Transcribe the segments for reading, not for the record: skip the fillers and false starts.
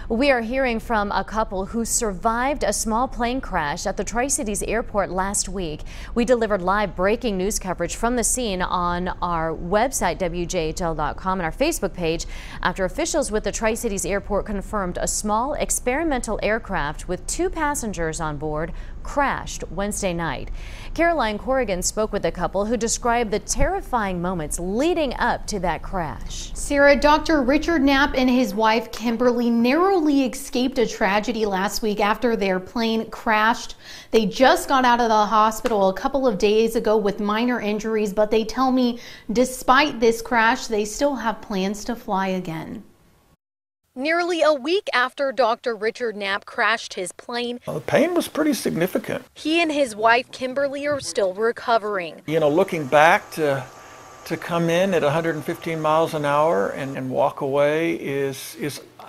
We are hearing from a couple who survived a small plane crash at the Tri-Cities airport last week. We delivered live breaking news coverage from the scene on our website, WJHL.com, and our Facebook page after officials with the Tri-Cities airport confirmed a small experimental aircraft with 2 passengers on board crashed Wednesday night. Caroline Corrigan spoke with a couple who described the terrifying moments leading up to that crash. Sarah, Dr. Richard Knapp and his wife Kimberly narrowly escaped a tragedy last week after their plane crashed. They just got out of the hospital a couple of days ago with minor injuries, but they tell me despite this crash, they still have plans to fly again. Nearly a week after Dr. Richard Knapp crashed his plane, the pain was pretty significant. He and his wife Kimberly are still recovering. You know, looking back to come in at 115 miles an hour and walk away is,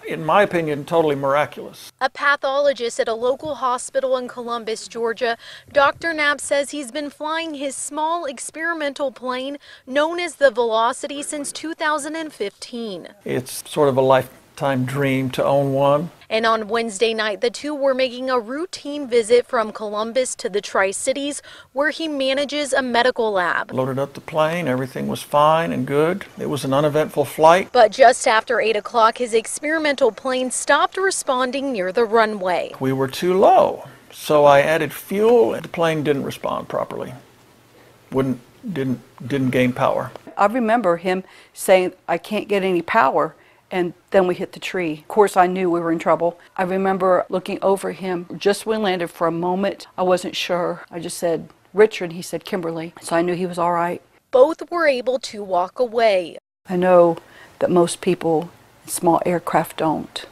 in my opinion, totally miraculous. A pathologist at a local hospital in Columbus, Georgia, Dr. Knapp says he's been flying his small experimental plane known as the Velocity since 2015. It's sort of a lifetime dream to own one. And on Wednesday night, the two were making a routine visit from Columbus to the Tri-Cities, where he manages a medical lab. Loaded up the plane, everything was fine and good. It was an uneventful flight. But just after 8 o'clock, his experimental plane stopped responding near the runway. We were too low, so I added fuel and the plane didn't respond properly. Didn't gain power. I remember him saying, "I can't get any power." And then we hit the tree. Of course, I knew we were in trouble. I remember looking over him just when we landed for a moment. I wasn't sure. I just said, "Richard," he said, "Kimberly." So I knew he was all right. Both were able to walk away. I know that most people in small aircraft don't.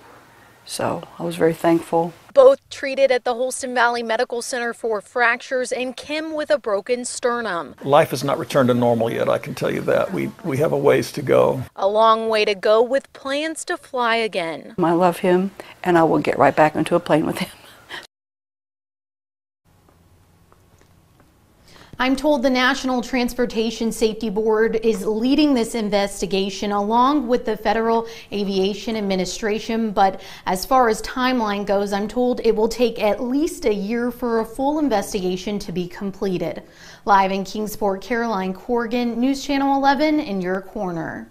So I was very thankful. Both treated at the Holston Valley Medical Center for fractures, and Kim with a broken sternum. Life has not returned to normal yet, I can tell you that. We have a ways to go. A long way to go with plans to fly again. I love him, and I will get right back into a plane with him. I'm told the National Transportation Safety Board is leading this investigation along with the Federal Aviation Administration, but as far as timeline goes, I'm told it will take at least a year for a full investigation to be completed. Live in Kingsport, Caroline Corrigan, News Channel 11 in your corner.